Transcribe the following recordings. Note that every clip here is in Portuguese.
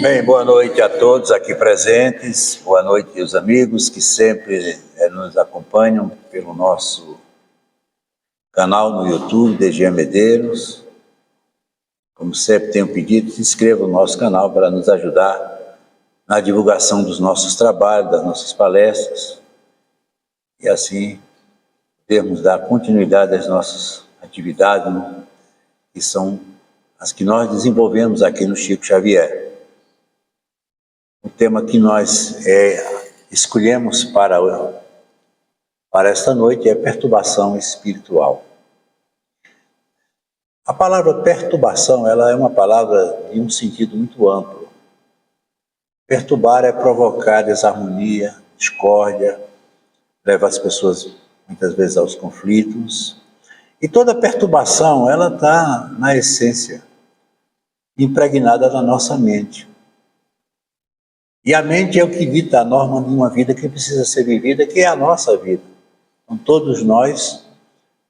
Bem, boa noite a todos aqui presentes, boa noite aos amigos que sempre nos acompanham pelo nosso canal no YouTube, DG Medeiros. Como sempre tenho pedido, se inscreva no nosso canal para nos ajudar na divulgação dos nossos trabalhos, das nossas palestras, e assim termos dar continuidade às nossas atividades, né, que são as que nós desenvolvemos aqui no Chico Xavier. O tema que nós escolhemos para esta noite é perturbação espiritual. A palavra perturbação, ela é uma palavra de um sentido muito amplo. Perturbar é provocar desarmonia, discórdia, leva as pessoas muitas vezes aos conflitos. E toda perturbação, ela está na essência, impregnada na nossa mente. E a mente é o que dita a norma de uma vida que precisa ser vivida, que é a nossa vida. Então, todos nós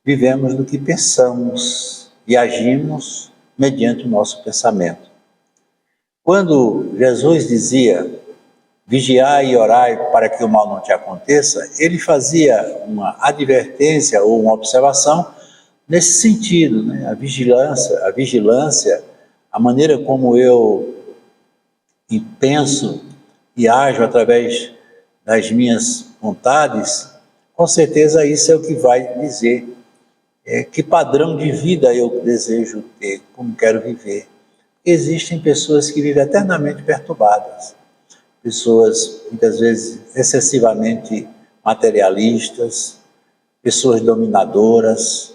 vivemos do que pensamos e agimos mediante o nosso pensamento. Quando Jesus dizia, vigiai e orai para que o mal não te aconteça, ele fazia uma advertência ou uma observação nesse sentido, né? A vigilância, a maneira como eu penso e ajo através das minhas vontades, com certeza isso é o que vai dizer que padrão de vida eu desejo ter, como quero viver. Existem pessoas que vivem eternamente perturbadas, pessoas muitas vezes excessivamente materialistas, pessoas dominadoras.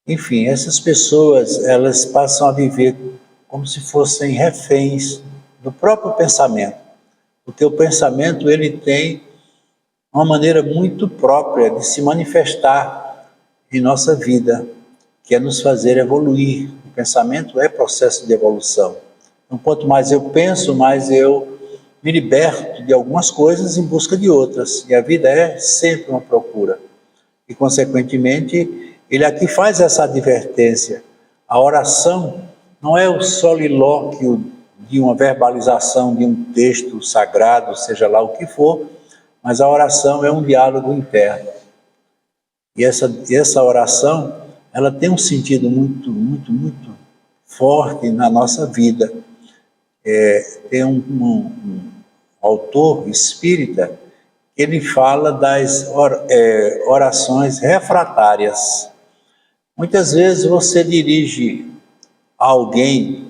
Enfim, essas pessoas, elas passam a viver como se fossem reféns do próprio pensamento. Porque o pensamento, ele tem uma maneira muito própria de se manifestar em nossa vida, que é nos fazer evoluir. O pensamento é processo de evolução. Então, quanto mais eu penso, mais eu me liberto de algumas coisas em busca de outras. E a vida é sempre uma procura. E, consequentemente, ele aqui faz essa advertência. A oração não é o solilóquio de uma verbalização de um texto sagrado, seja lá o que for, mas a oração é um diálogo interno. E essa oração, ela tem um sentido muito, muito, muito forte na nossa vida. Tem um autor espírita, ele fala das orações refratárias. Muitas vezes você dirige a alguém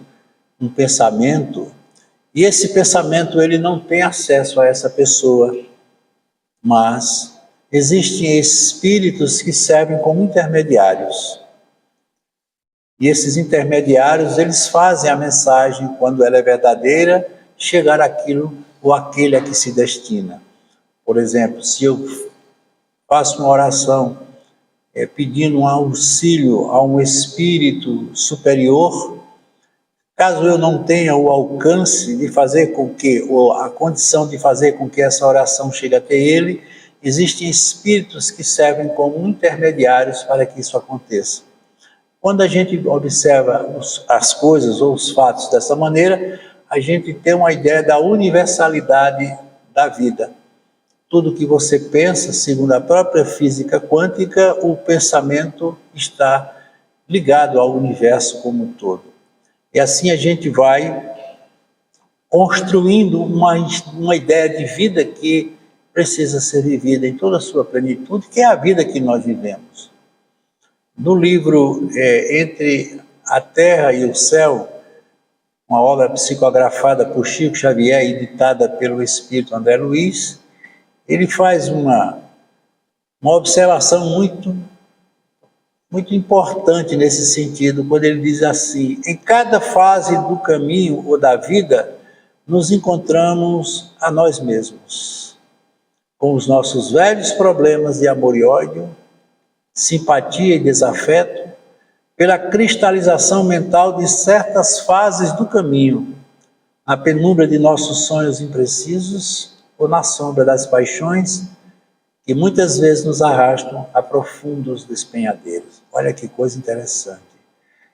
um pensamento, e esse pensamento ele não tem acesso a essa pessoa, mas existem espíritos que servem como intermediários. E esses intermediários, eles fazem a mensagem, quando ela é verdadeira, chegar àquilo ou àquele a que se destina. Por exemplo, se eu faço uma oração pedindo um auxílio a um espírito superior, caso eu não tenha o alcance de fazer com que, ou a condição de fazer com que essa oração chegue até ele, existem espíritos que servem como intermediários para que isso aconteça. Quando a gente observa as coisas ou os fatos dessa maneira, a gente tem uma ideia da universalidade da vida. Tudo que você pensa, segundo a própria física quântica, o pensamento está ligado ao universo como um todo. E assim a gente vai construindo uma ideia de vida que precisa ser vivida em toda a sua plenitude, que é a vida que nós vivemos. No livro Entre a Terra e o Céu, uma obra psicografada por Chico Xavier e editada pelo espírito André Luiz, ele faz uma observação muito importante nesse sentido, quando ele diz assim: em cada fase do caminho ou da vida, nos encontramos a nós mesmos, com os nossos velhos problemas de amor e ódio, simpatia e desafeto, pela cristalização mental de certas fases do caminho, na penumbra de nossos sonhos imprecisos ou na sombra das paixões que muitas vezes nos arrastam a profundos despenhadeiros. Olha que coisa interessante.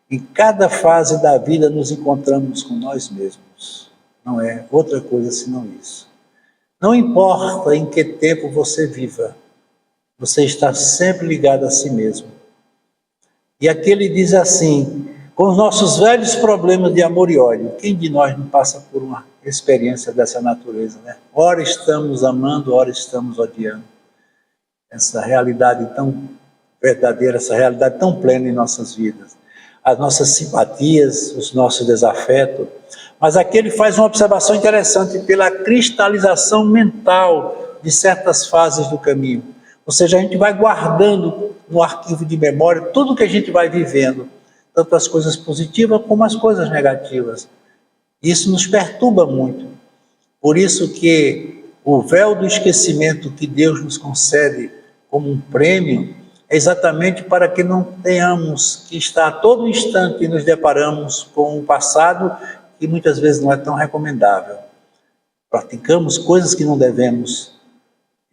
Em cada fase da vida nos encontramos com nós mesmos. Não é outra coisa senão isso. Não importa em que tempo você viva, você está sempre ligado a si mesmo. E aqui ele diz assim: com os nossos velhos problemas de amor e ódio, quem de nós não passa por uma experiência dessa natureza, né? Ora estamos amando, ora estamos odiando. Essa realidade tão verdadeira, essa realidade tão plena em nossas vidas. As nossas simpatias, os nossos desafetos. Mas aqui ele faz uma observação interessante pela cristalização mental de certas fases do caminho. Ou seja, a gente vai guardando no arquivo de memória tudo que a gente vai vivendo, tanto as coisas positivas como as coisas negativas. Isso nos perturba muito. Por isso que o véu do esquecimento que Deus nos concede como um prêmio é exatamente para que não tenhamos que estar a todo instante e nos deparamos com um passado que muitas vezes não é tão recomendável. Praticamos coisas que não devemos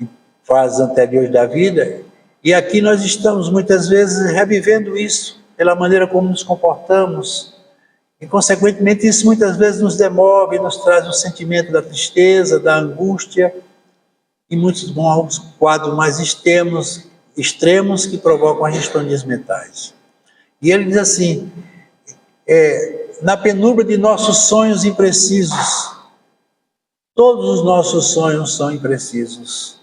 em fases anteriores da vida, e aqui nós estamos muitas vezes revivendo isso pela maneira como nos comportamos, e consequentemente isso muitas vezes nos demove, nos traz o sentimento da tristeza, da angústia, e muitos quadros mais extremos que provocam as distonias mentais. E ele diz assim: na penumbra de nossos sonhos imprecisos, todos os nossos sonhos são imprecisos.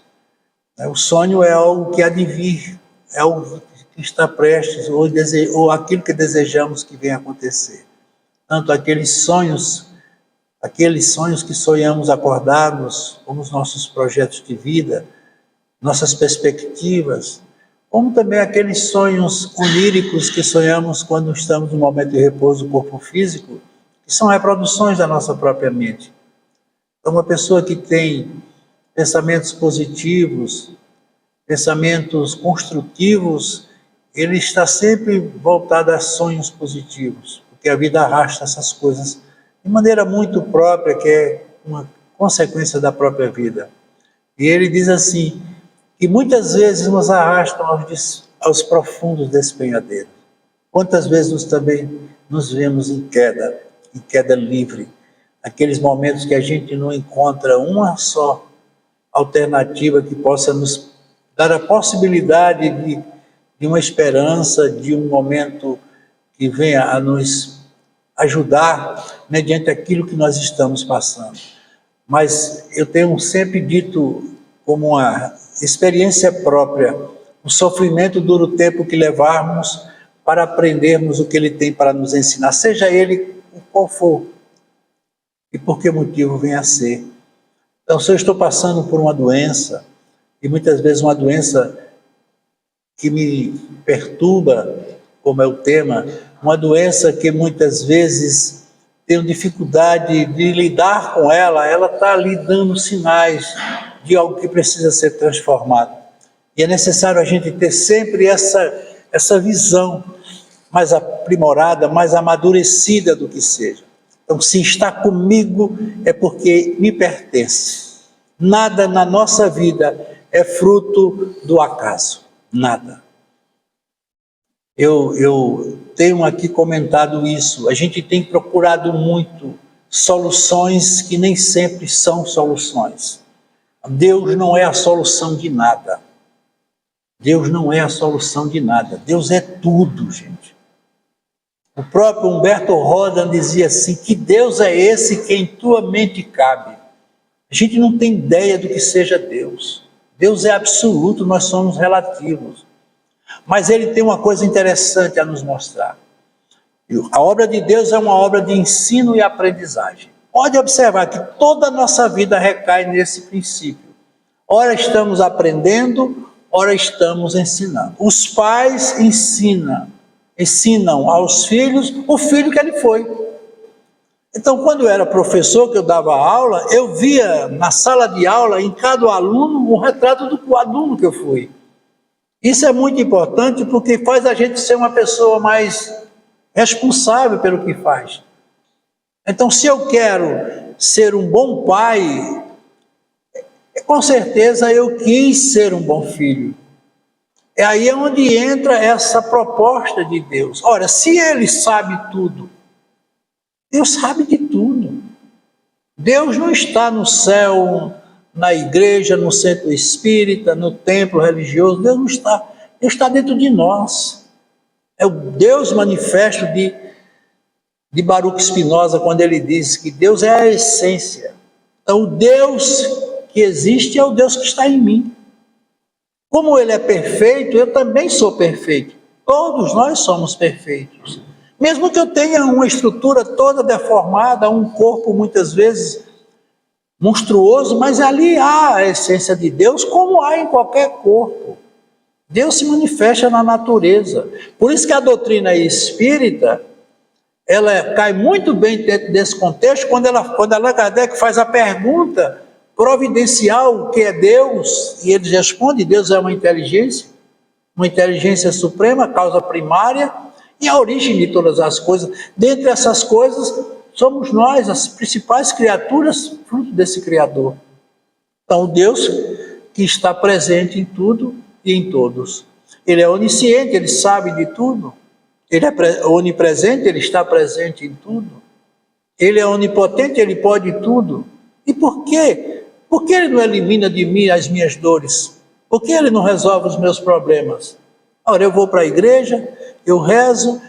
O sonho é algo que há de vir, é algo que está prestes, ou aquilo que desejamos que venha acontecer. Tanto aqueles sonhos que sonhamos acordados, como os nossos projetos de vida, nossas perspectivas, como também aqueles sonhos oníricos que sonhamos quando estamos no momento de repouso do corpo físico, que são reproduções da nossa própria mente. Então, uma pessoa que tem pensamentos positivos, pensamentos construtivos, ele está sempre voltado a sonhos positivos, porque a vida arrasta essas coisas de maneira muito própria, que é uma consequência da própria vida. E ele diz assim, que muitas vezes nos arrastam aos profundos despenhadeiros. Quantas vezes também nos vemos em queda livre, aqueles momentos que a gente não encontra uma só alternativa que possa nos dar a possibilidade de uma esperança, de um momento que venha a nos ajudar mediante aquilo que nós estamos passando. Mas eu tenho sempre dito, como uma experiência própria, o sofrimento dura o tempo que levarmos para aprendermos o que ele tem para nos ensinar, seja ele qual for e por que motivo venha a ser. Então, se eu estou passando por uma doença, e muitas vezes uma doença que me perturba, como é o tema, uma doença que muitas vezes tenho dificuldade de lidar com ela está ali dando sinais de algo que precisa ser transformado. E é necessário a gente ter sempre essa visão mais aprimorada, mais amadurecida do que seja. Então, se está comigo, é porque me pertence. Nada na nossa vida é fruto do acaso. Nada. Eu tenho aqui comentado isso. A gente tem procurado muito soluções que nem sempre são soluções. Deus não é a solução de nada. Deus não é a solução de nada. Deus é tudo, gente. O próprio Humberto Rodan dizia assim, que Deus é esse que em tua mente cabe. A gente não tem ideia do que seja Deus. Deus é absoluto, nós somos relativos. Mas ele tem uma coisa interessante a nos mostrar. A obra de Deus é uma obra de ensino e aprendizagem. Pode observar que toda a nossa vida recai nesse princípio. Ora estamos aprendendo, ora estamos ensinando. Os pais ensinam aos filhos o filho que ele foi. Então, quando eu era professor, que eu dava aula, eu via na sala de aula, em cada aluno, um retrato do aluno que eu fui. Isso é muito importante porque faz a gente ser uma pessoa mais responsável pelo que faz. Então, se eu quero ser um bom pai, com certeza eu quis ser um bom filho. É aí onde entra essa proposta de Deus. Ora, se ele sabe tudo, Deus sabe de tudo. Deus não está no céu, na igreja, no centro espírita, no templo religioso. Deus não está. Deus está dentro de nós. É o Deus manifesto de Baruch Spinoza, quando ele diz que Deus é a essência. Então, o Deus que existe é o Deus que está em mim. Como ele é perfeito, eu também sou perfeito. Todos nós somos perfeitos. Mesmo que eu tenha uma estrutura toda deformada, um corpo muitas vezes monstruoso, mas ali há a essência de Deus, como há em qualquer corpo. Deus se manifesta na natureza. Por isso que a doutrina espírita, ela cai muito bem dentro desse contexto, quando Allan Kardec faz a pergunta providencial, o que é Deus, e ele responde: Deus é uma inteligência suprema, causa primária, e a origem de todas as coisas. Dentre essas coisas, somos nós, as principais criaturas, fruto desse Criador. Então, o Deus que está presente em tudo e em todos. Ele é onisciente, ele sabe de tudo. Ele é onipresente, ele está presente em tudo. Ele é onipotente, ele pode tudo. E por quê? Por que ele não elimina de mim as minhas dores? Por que ele não resolve os meus problemas? Ora, eu vou para a igreja, eu rezo,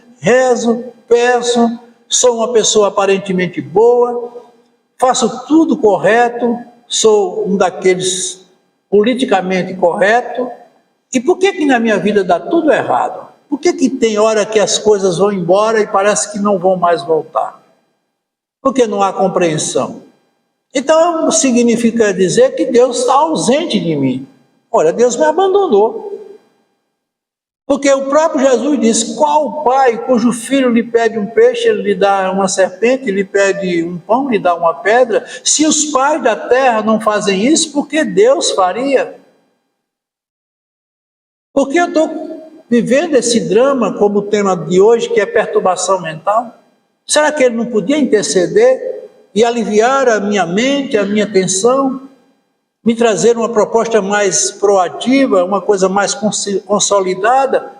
peço, sou uma pessoa aparentemente boa, faço tudo correto, sou um daqueles politicamente correto. E por que na minha vida dá tudo errado? Por que tem hora que as coisas vão embora e parece que não vão mais voltar? Porque não há compreensão. Então significa dizer que Deus está ausente de mim. Olha, Deus me abandonou. Porque o próprio Jesus disse: qual pai cujo filho lhe pede um peixe, ele lhe dá uma serpente, lhe pede um pão, lhe dá uma pedra? Se os pais da terra não fazem isso, por que Deus faria? Porque eu estou vivendo esse drama como o tema de hoje, que é perturbação mental? Será que ele não podia interceder e aliviar a minha mente, a minha tensão, me trazer uma proposta mais proativa, uma coisa mais consolidada?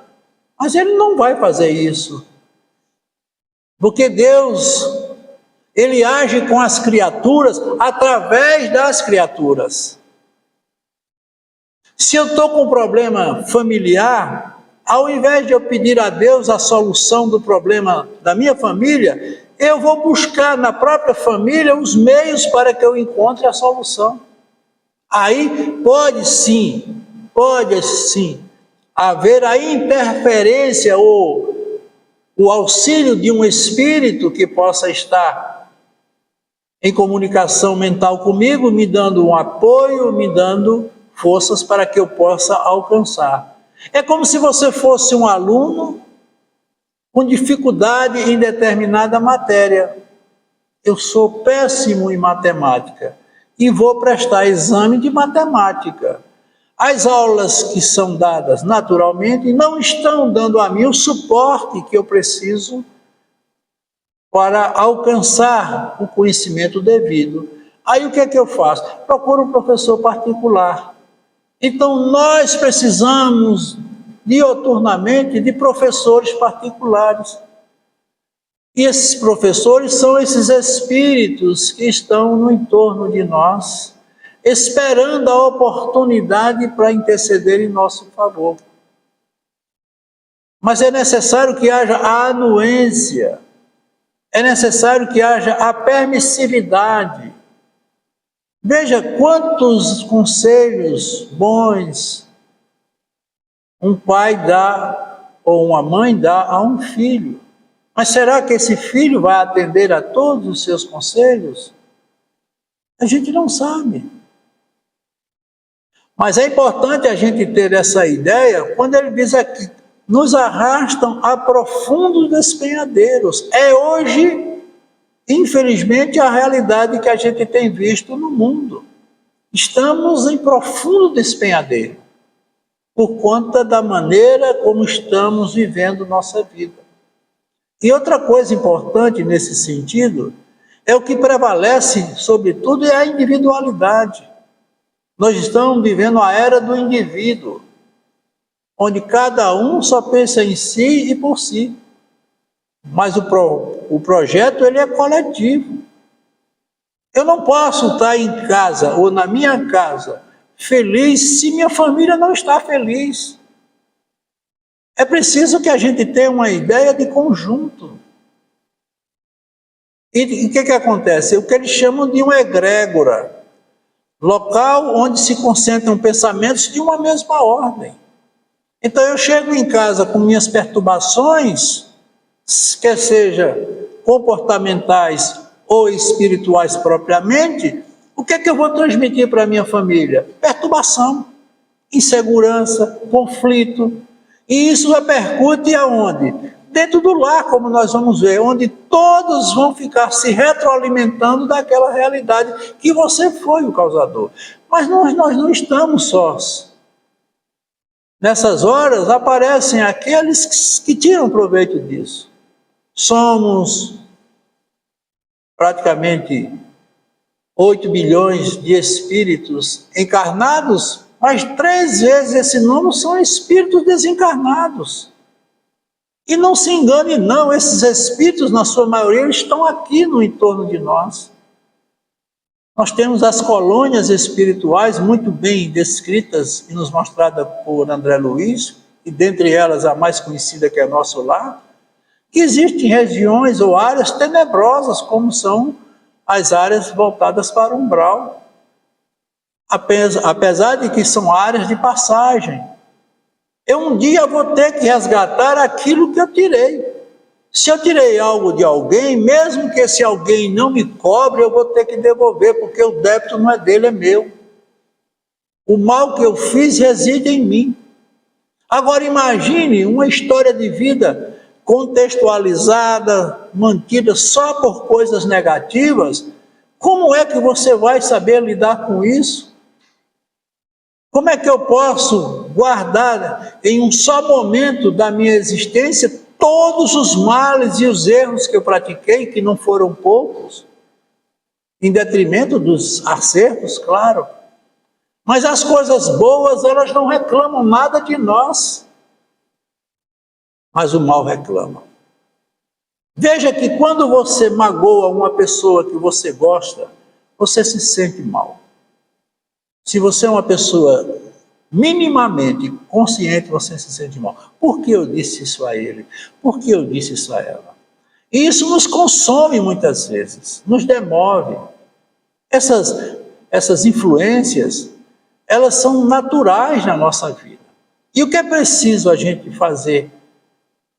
Mas ele não vai fazer isso. Porque Deus, ele age com as criaturas, através das criaturas. Se eu estou com um problema familiar, ao invés de eu pedir a Deus a solução do problema da minha família, eu vou buscar na própria família os meios para que eu encontre a solução. Aí pode sim haver a interferência ou o auxílio de um espírito que possa estar em comunicação mental comigo, me dando um apoio, me dando forças para que eu possa alcançar. É como se você fosse um aluno com dificuldade em determinada matéria. Eu sou péssimo em matemática e vou prestar exame de matemática. As aulas que são dadas naturalmente não estão dando a mim o suporte que eu preciso para alcançar o conhecimento devido. Aí o que é que eu faço? Procuro um professor particular. Então nós precisamos dioturnamente de professores particulares. E esses professores são esses espíritos que estão no entorno de nós, esperando a oportunidade para interceder em nosso favor. Mas é necessário que haja a anuência, é necessário que haja a permissividade. Veja quantos conselhos bons um pai dá ou uma mãe dá a um filho. Mas será que esse filho vai atender a todos os seus conselhos? A gente não sabe. Mas é importante a gente ter essa ideia quando ele diz aqui: nos arrastam a profundos despenhadeiros. É hoje, infelizmente, a realidade que a gente tem visto no mundo. Estamos em profundo despenhadeiro por conta da maneira como estamos vivendo nossa vida. E outra coisa importante nesse sentido é o que prevalece, sobretudo, é a individualidade. Nós estamos vivendo a era do indivíduo, onde cada um só pensa em si e por si. Mas o projeto ele é coletivo. Eu não posso estar em casa ou na minha casa feliz se minha família não está feliz. É preciso que a gente tenha uma ideia de conjunto. E o que acontece? O que eles chamam de uma egrégora, local onde se concentram pensamentos de uma mesma ordem. Então eu chego em casa com minhas perturbações, quer seja comportamentais ou espirituais propriamente, o que é que eu vou transmitir para a minha família? Perturbação, insegurança, conflito. E isso repercute aonde? Dentro do lar, como nós vamos ver, onde todos vão ficar se retroalimentando daquela realidade que você foi o causador. Mas nós não estamos sós. Nessas horas aparecem aqueles que tiram proveito disso. Somos praticamente 8 bilhões de espíritos encarnados, mas 3 vezes esse número são espíritos desencarnados. E não se engane não, esses espíritos, na sua maioria, eles estão aqui no entorno de nós. Nós temos as colônias espirituais muito bem descritas e nos mostradas por André Luiz, e dentre elas a mais conhecida que é Nosso Lar, que existem regiões ou áreas tenebrosas, como são as áreas voltadas para o umbral. Apesar de que são áreas de passagem. Eu um dia vou ter que resgatar aquilo que eu tirei. Se eu tirei algo de alguém, mesmo que esse alguém não me cobre, eu vou ter que devolver, porque o débito não é dele, é meu. O mal que eu fiz reside em mim. Agora imagine uma história de vida contextualizada, mantida só por coisas negativas. Como é que você vai saber lidar com isso? Como é que eu posso guardar em um só momento da minha existência todos os males e os erros que eu pratiquei, que não foram poucos, em detrimento dos acertos, claro. Mas as coisas boas, elas não reclamam nada de nós, mas o mal reclama. Veja que quando você magoa uma pessoa que você gosta, você se sente mal. Se você é uma pessoa minimamente consciente, você se sente mal. Por que eu disse isso a ele? Por que eu disse isso a ela? E isso nos consome muitas vezes, nos demove. Essas influências, elas são naturais na nossa vida. E o que é preciso a gente fazer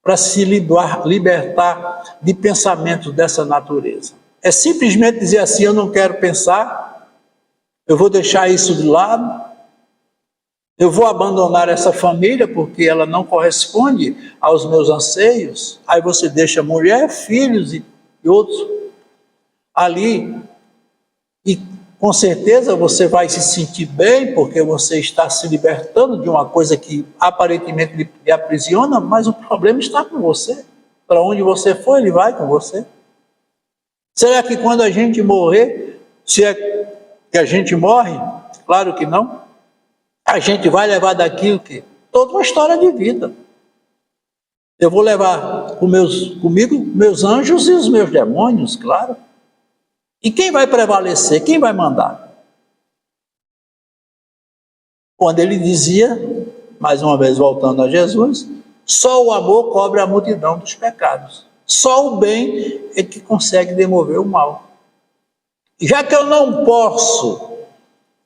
para se libertar de pensamentos dessa natureza? É simplesmente dizer assim, eu não quero pensar, eu vou deixar isso de lado, eu vou abandonar essa família porque ela não corresponde aos meus anseios. Aí você deixa mulher, filhos e outros ali. E com certeza você vai se sentir bem porque você está se libertando de uma coisa que aparentemente lhe aprisiona, mas o problema está com você. Para onde você for, ele vai com você. Será que quando a gente morrer, se é que a gente morre? Claro que não. A gente vai levar daqui o quê? Toda uma história de vida. Eu vou levar comigo meus anjos e os meus demônios, claro. E quem vai prevalecer? Quem vai mandar? Quando ele dizia, mais uma vez voltando a Jesus, só o amor cobre a multidão dos pecados. Só o bem é que consegue demover o mal. Já que eu não posso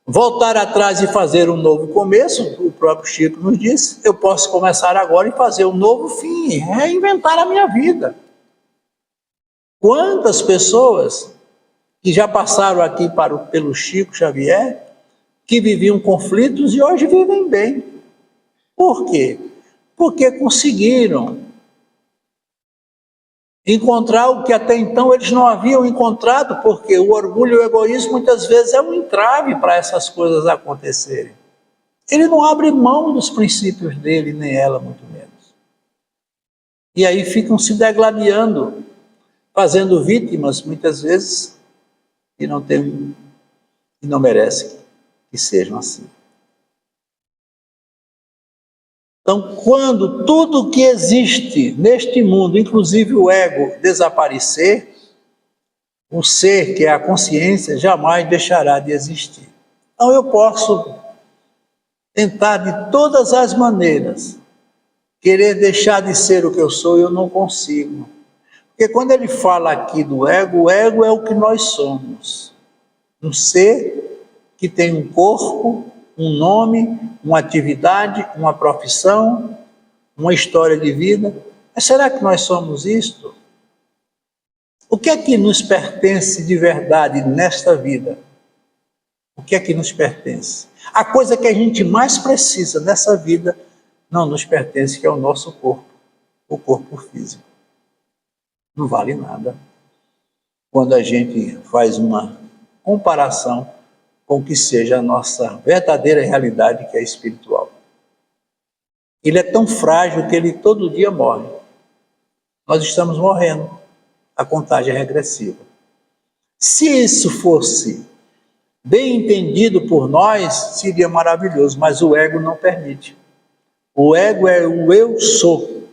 voltar atrás e fazer um novo começo, o próprio Chico nos disse, eu posso começar agora e fazer um novo fim, reinventar a minha vida. Quantas pessoas que já passaram aqui pelo Chico Xavier, que viviam conflitos e hoje vivem bem. Por quê? Porque conseguiram encontrar o que até então eles não haviam encontrado, porque o orgulho e o egoísmo muitas vezes é um entrave para essas coisas acontecerem. Ele não abre mão dos princípios dele, nem ela, muito menos. E aí ficam se degladiando, fazendo vítimas, muitas vezes, que não merecem que sejam assim. Então, quando tudo que existe neste mundo, inclusive o ego, desaparecer, o ser, que é a consciência, jamais deixará de existir. Então eu posso tentar de todas as maneiras querer deixar de ser o que eu sou, eu não consigo. Porque quando ele fala aqui do ego, o ego é o que nós somos. Um ser que tem um corpo, um nome, uma atividade, uma profissão, uma história de vida. Mas será que nós somos isto? O que é que nos pertence de verdade nesta vida? O que é que nos pertence? A coisa que a gente mais precisa nessa vida não nos pertence, que é o nosso corpo, o corpo físico. Não vale nada quando a gente faz uma comparação com o que seja a nossa verdadeira realidade, que é espiritual. Ele é tão frágil que ele todo dia morre. Nós estamos morrendo. A contagem é regressiva. Se isso fosse bem entendido por nós, seria maravilhoso, mas o ego não permite. O ego é o eu sou.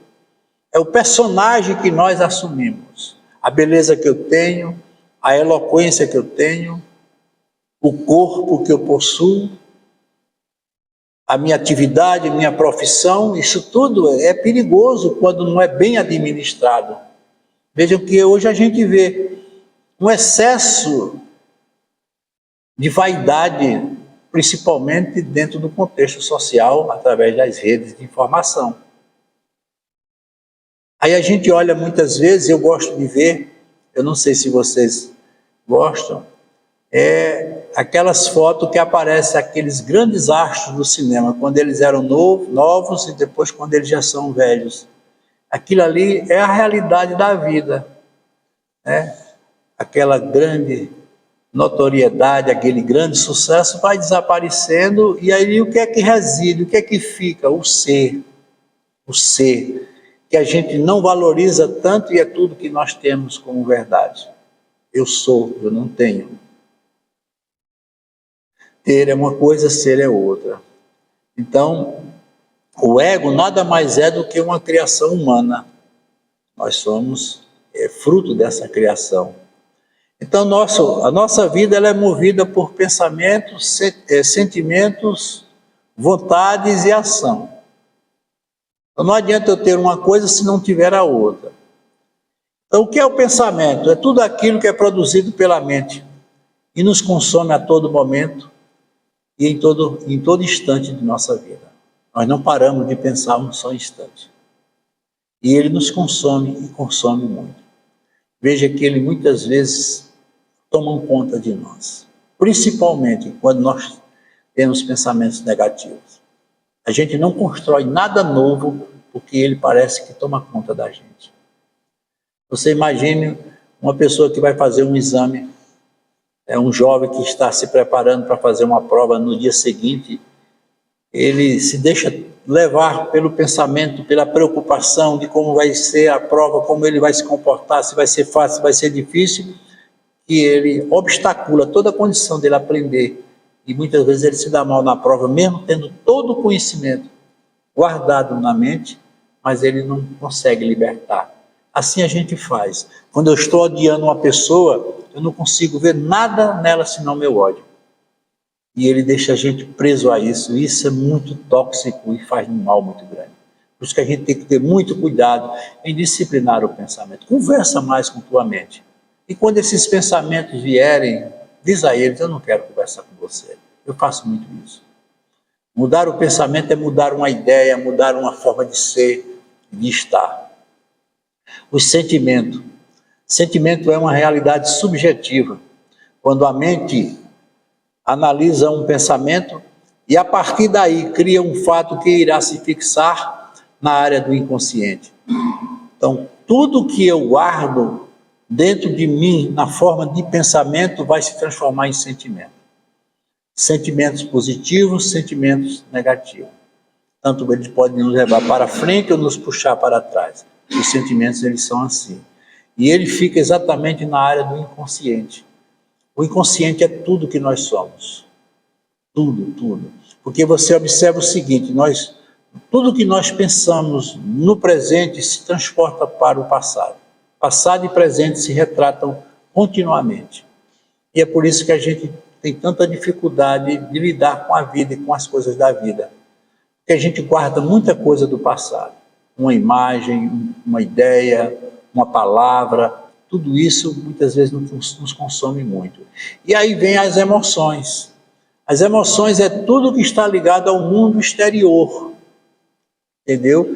É o personagem que nós assumimos. A beleza que eu tenho, a eloquência que eu tenho, o corpo que eu possuo, a minha atividade, a minha profissão, isso tudo é perigoso quando não é bem administrado. Vejam que hoje a gente vê um excesso de vaidade, principalmente dentro do contexto social, através das redes de informação. Aí a gente olha muitas vezes, eu gosto de ver, eu não sei se vocês gostam, aquelas fotos que aparecem aqueles grandes astros do cinema, quando eles eram novos e depois quando eles já são velhos. Aquilo ali é a realidade da vida, né? Aquela grande notoriedade, aquele grande sucesso vai desaparecendo, e aí o que é que reside, o que é que fica? O ser, que a gente não valoriza tanto e é tudo que nós temos como verdade. Eu sou, eu não tenho. Ter é uma coisa, ser é outra. Então, o ego nada mais é do que uma criação humana. Nós somos fruto dessa criação. Então, a nossa vida ela é movida por pensamentos, sentimentos, vontades e ação. Então, não adianta eu ter uma coisa se não tiver a outra. Então, o que é o pensamento? É tudo aquilo que é produzido pela mente e nos consome a todo momento e em todo instante de nossa vida. Nós não paramos de pensar um só instante. E ele nos consome e consome muito. Veja que ele muitas vezes toma conta de nós, principalmente quando nós temos pensamentos negativos. A gente não constrói nada novo porque ele parece que toma conta da gente. Você imagine uma pessoa que vai fazer um exame, um jovem que está se preparando para fazer uma prova no dia seguinte, ele se deixa levar pelo pensamento, pela preocupação de como vai ser a prova, como ele vai se comportar, se vai ser fácil, se vai ser difícil, que ele obstacula toda a condição dele aprender. E muitas vezes ele se dá mal na prova, mesmo tendo todo o conhecimento guardado na mente, mas ele não consegue libertar. Assim a gente faz. Quando eu estou odiando uma pessoa, eu não consigo ver nada nela senão meu ódio. E ele deixa a gente preso a isso. Isso é muito tóxico e faz um mal muito grande. Por isso que a gente tem que ter muito cuidado em disciplinar o pensamento. Conversa mais com tua mente. E quando esses pensamentos vierem, diz a eles, eu não quero conversar com você. Eu faço muito isso. Mudar o pensamento é mudar uma ideia, mudar uma forma de ser, de estar. Os sentimentos. Sentimento é uma realidade subjetiva. Quando a mente analisa um pensamento e a partir daí cria um fato que irá se fixar na área do inconsciente. Então, tudo que eu guardo dentro de mim, na forma de pensamento, vai se transformar em sentimento. Sentimentos positivos, sentimentos negativos. Tanto eles podem nos levar para frente ou nos puxar para trás. Os sentimentos, eles são assim. E ele fica exatamente na área do inconsciente. O inconsciente é tudo que nós somos. Tudo, tudo. Porque você observa o seguinte, tudo que nós pensamos no presente se transporta para o passado. Passado e presente se retratam continuamente. E é por isso que a gente tem tanta dificuldade de lidar com a vida e com as coisas da vida. Porque a gente guarda muita coisa do passado. Uma imagem, uma ideia, uma palavra, tudo isso muitas vezes nos consome muito. E aí vem as emoções. As emoções é tudo que está ligado ao mundo exterior. Entendeu?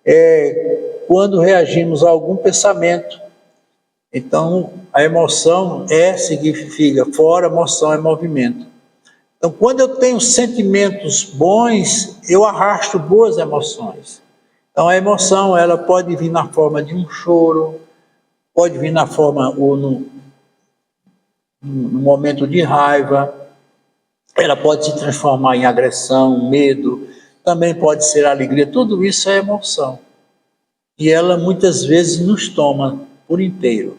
É quando reagimos a algum pensamento. Então, a emoção significa, fora emoção é movimento. Então, quando eu tenho sentimentos bons, eu arrasto boas emoções. Então, a emoção, ela pode vir na forma de um choro, pode vir na forma ou no momento de raiva, ela pode se transformar em agressão, medo, também pode ser alegria, tudo isso é emoção. E ela muitas vezes nos toma por inteiro.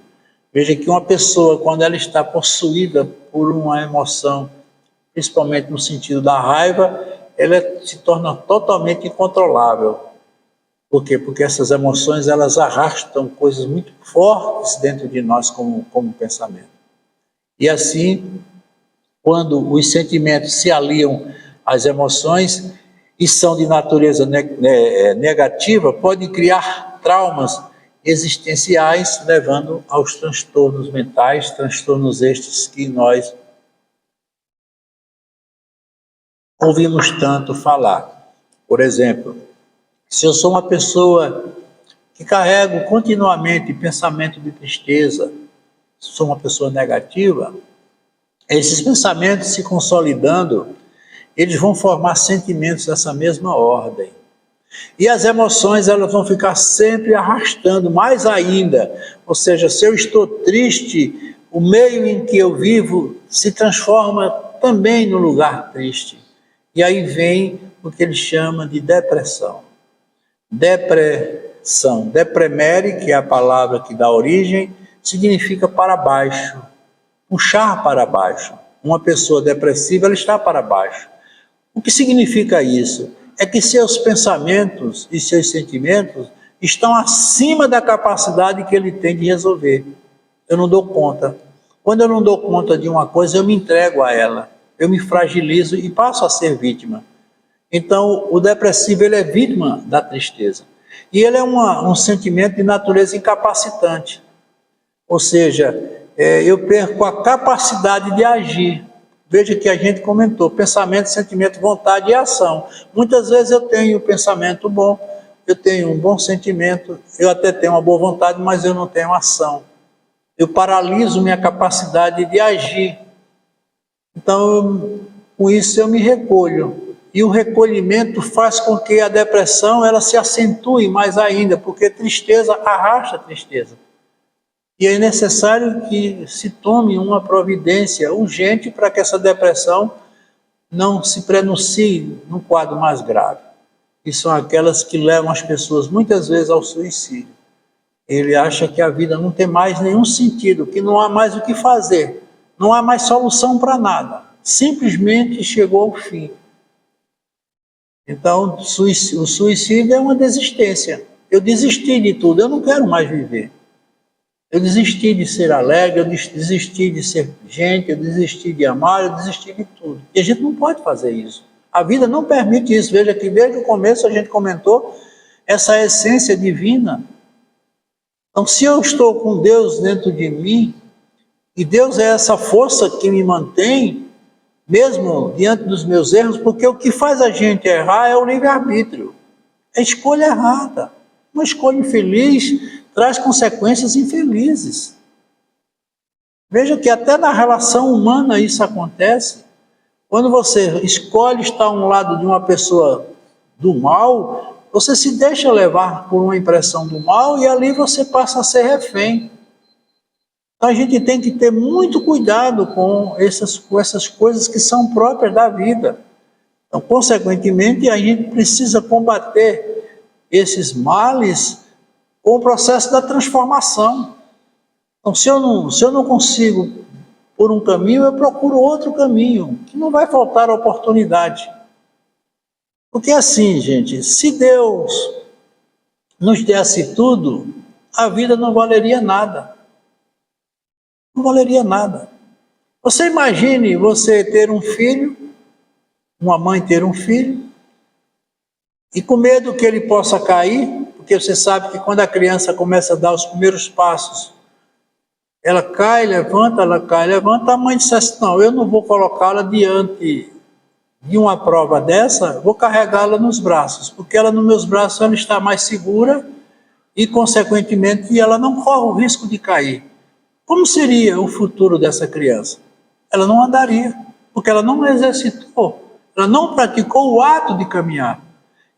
Veja que uma pessoa, quando ela está possuída por uma emoção, principalmente no sentido da raiva, ela se torna totalmente incontrolável. Por quê? Porque essas emoções, elas arrastam coisas muito fortes dentro de nós como pensamento. E assim, quando os sentimentos se aliam às emoções e são de natureza negativa, podem criar traumas existenciais, levando aos transtornos mentais, transtornos estes que nós ouvimos tanto falar. Por exemplo, se eu sou uma pessoa que carrego continuamente pensamento de tristeza, sou uma pessoa negativa, esses pensamentos se consolidando, eles vão formar sentimentos dessa mesma ordem. E as emoções, elas vão ficar sempre arrastando mais ainda. Ou seja, se eu estou triste, o meio em que eu vivo se transforma também no lugar triste. E aí vem o que ele chama de depressão. Depressão, depremere, que é a palavra que dá origem, significa para baixo, puxar para baixo. Uma pessoa depressiva, ela está para baixo. O que significa isso? É que seus pensamentos e seus sentimentos estão acima da capacidade que ele tem de resolver. Eu não dou conta. Quando eu não dou conta de uma coisa, eu me entrego a ela. Eu me fragilizo e passo a ser vítima. Então, o depressivo, ele é vítima da tristeza. E ele é um sentimento de natureza incapacitante. Ou seja, eu perco a capacidade de agir. Veja que a gente comentou, pensamento, sentimento, vontade e ação. Muitas vezes eu tenho um pensamento bom, eu tenho um bom sentimento, eu até tenho uma boa vontade, mas eu não tenho ação. Eu paraliso minha capacidade de agir. Então, com isso eu me recolho. E o recolhimento faz com que a depressão ela se acentue mais ainda, porque tristeza arrasta tristeza. E é necessário que se tome uma providência urgente para que essa depressão não se prenuncie num quadro mais grave. E são aquelas que levam as pessoas muitas vezes ao suicídio. Ele acha que a vida não tem mais nenhum sentido, que não há mais o que fazer, não há mais solução para nada. Simplesmente chegou ao fim. Então, o suicídio é uma desistência. Eu desisti de tudo, eu não quero mais viver. Eu desisti de ser alegre, eu desisti de ser gente, eu desisti de amar, eu desisti de tudo. E a gente não pode fazer isso. A vida não permite isso. Veja que desde o começo a gente comentou essa essência divina. Então, se eu estou com Deus dentro de mim, e Deus é essa força que me mantém, mesmo diante dos meus erros, porque o que faz a gente errar é o livre-arbítrio. É escolha errada. Uma escolha infeliz traz consequências infelizes. Veja que até na relação humana isso acontece. Quando você escolhe estar ao lado de uma pessoa do mal, você se deixa levar por uma impressão do mal e ali você passa a ser refém. Então a gente tem que ter muito cuidado com essas coisas que são próprias da vida. Então, consequentemente, a gente precisa combater esses males com o processo da transformação. Então, se eu não consigo por um caminho, eu procuro outro caminho, que não vai faltar oportunidade. Porque assim, gente, se Deus nos desse tudo, a vida não valeria nada. Não valeria nada. Você imagine você ter um filho, uma mãe ter um filho, e com medo que ele possa cair, porque você sabe que quando a criança começa a dar os primeiros passos, ela cai, levanta, a mãe dissesse, não, eu não vou colocá-la diante de uma prova dessa, vou carregá-la nos braços, porque ela nos meus braços ela está mais segura e, consequentemente, ela não corre o risco de cair. Como seria o futuro dessa criança? Ela não andaria, porque ela não exercitou, ela não praticou o ato de caminhar.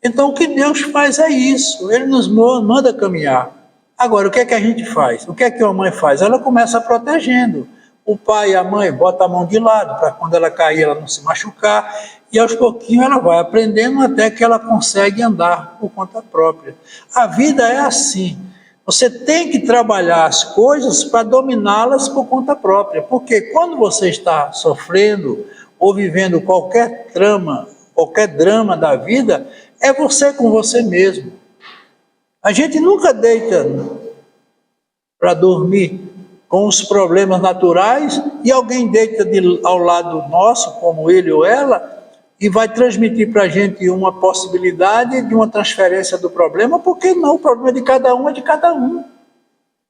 Então, o que Deus faz é isso, Ele nos manda caminhar. Agora, o que é que a gente faz? O que é que uma mãe faz? Ela começa protegendo. O pai e a mãe botam a mão de lado, para quando ela cair, ela não se machucar, e aos pouquinhos ela vai aprendendo até que ela consegue andar por conta própria. A vida é assim. Você tem que trabalhar as coisas para dominá-las por conta própria, porque quando você está sofrendo ou vivendo qualquer drama da vida, é você com você mesmo. A gente nunca deita para dormir com os problemas naturais e alguém deita ao lado nosso, como ele ou ela, e vai transmitir para a gente uma possibilidade de uma transferência do problema, porque não, o problema de cada um é de cada um.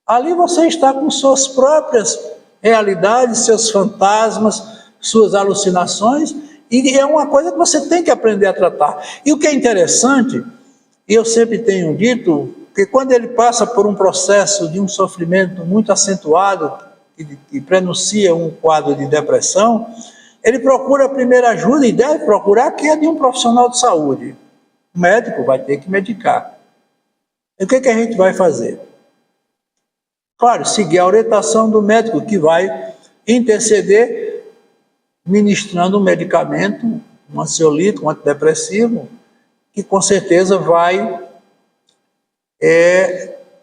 Ali você está com suas próprias realidades, seus fantasmas, suas alucinações, e é uma coisa que você tem que aprender a tratar. E o que é interessante, e eu sempre tenho dito, que quando ele passa por um processo de um sofrimento muito acentuado, que prenuncia um quadro de depressão, ele procura a primeira ajuda e deve procurar, que é de um profissional de saúde. O médico vai ter que medicar. E o que a gente vai fazer? Claro, seguir a orientação do médico, que vai interceder ministrando um medicamento, um ansiolítico, um antidepressivo, que com certeza vai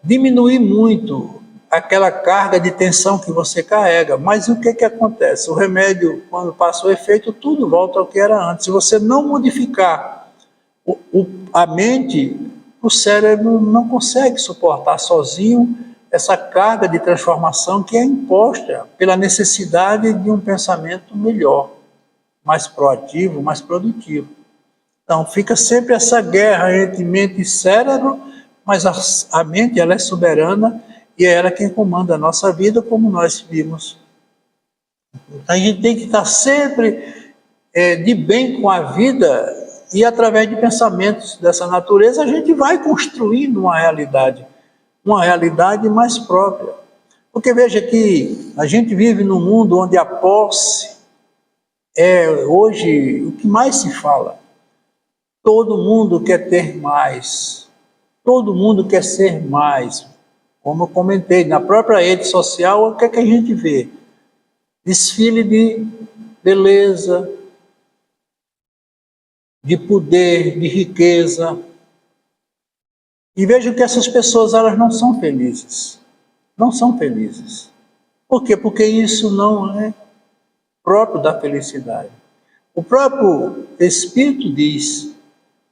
diminuir muito aquela carga de tensão que você carrega. Mas o que acontece? O remédio, quando passa o efeito, tudo volta ao que era antes. Se você não modificar a mente, o cérebro não consegue suportar sozinho essa carga de transformação que é imposta pela necessidade de um pensamento melhor, mais proativo, mais produtivo. Então, fica sempre essa guerra entre mente e cérebro, mas a mente ela é soberana e é ela quem comanda a nossa vida, como nós vimos. A gente tem que estar sempre de bem com a vida, e através de pensamentos dessa natureza a gente vai construindo uma realidade mais própria. Porque veja que a gente vive num mundo onde a posse é hoje o que mais se fala. Todo mundo quer ter mais, todo mundo quer ser mais. Como eu comentei, na própria rede social, o que a gente vê? Desfile de beleza, de poder, de riqueza. E vejo que essas pessoas elas não são felizes. Não são felizes. Por quê? Porque isso não é próprio da felicidade. O próprio Espírito diz: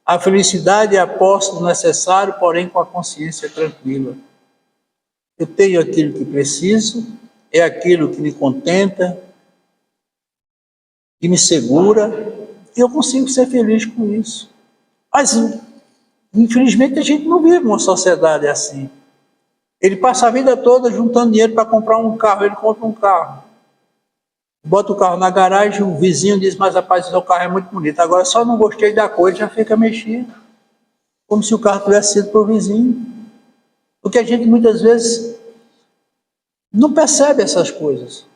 a felicidade é a posse do necessário, porém com a consciência tranquila. Eu tenho aquilo que preciso, é aquilo que me contenta, que me segura, e eu consigo ser feliz com isso. Mas, infelizmente, a gente não vive uma sociedade assim. Ele passa a vida toda juntando dinheiro para comprar um carro, ele compra um carro. Bota o carro na garagem, o vizinho diz: mas rapaz, seu carro é muito bonito, agora só não gostei da cor, ele já fica mexido. Como se o carro tivesse sido para o vizinho. Porque a gente muitas vezes não percebe essas coisas.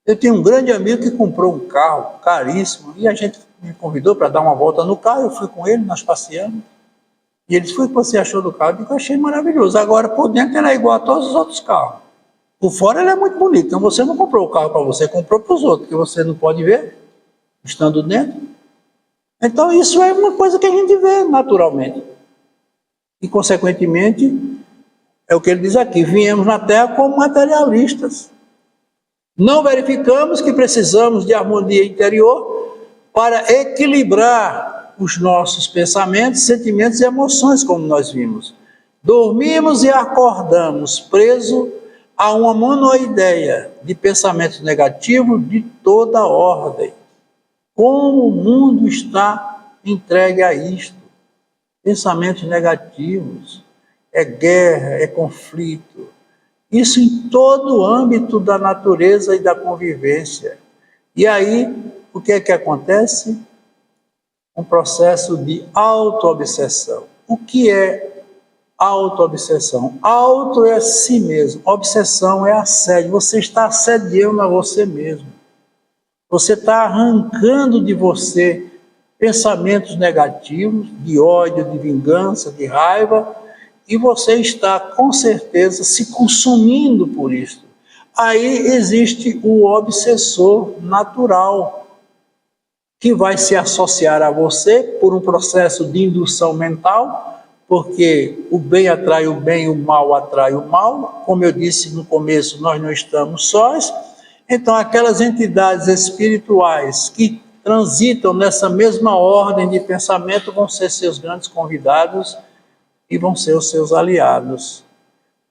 Eu tenho um grande amigo que comprou um carro caríssimo, e a gente me convidou para dar uma volta no carro, eu fui com ele, nós passeamos. E ele disse: o que você achou do carro? Eu achei maravilhoso. Agora, por dentro, ele é igual a todos os outros carros. Por fora, ele é muito bonito. Então, você não comprou o carro para você, comprou para os outros, que você não pode ver, estando dentro. Então, isso é uma coisa que a gente vê naturalmente. E, consequentemente, é o que ele diz aqui: viemos na Terra como materialistas. Não verificamos que precisamos de harmonia interior para equilibrar os nossos pensamentos, sentimentos e emoções, como nós vimos. Dormimos e acordamos presos há uma monoideia de pensamentos negativos de toda ordem. Como o mundo está entregue a isto? Pensamentos negativos, é guerra, é conflito. Isso em todo o âmbito da natureza e da convivência. E aí, o que é que acontece? Um processo de auto-obsessão. O que é auto-obsessão? Auto é si mesmo, obsessão é assédio. Você está assediando a você mesmo. Você está arrancando de você pensamentos negativos, de ódio, de vingança, de raiva, e você está, com certeza, se consumindo por isso. Aí existe o obsessor natural, que vai se associar a você por um processo de indução mental, porque o bem atrai o bem, o mal atrai o mal. Como eu disse no começo, nós não estamos sós. Então, aquelas entidades espirituais que transitam nessa mesma ordem de pensamento vão ser seus grandes convidados e vão ser os seus aliados.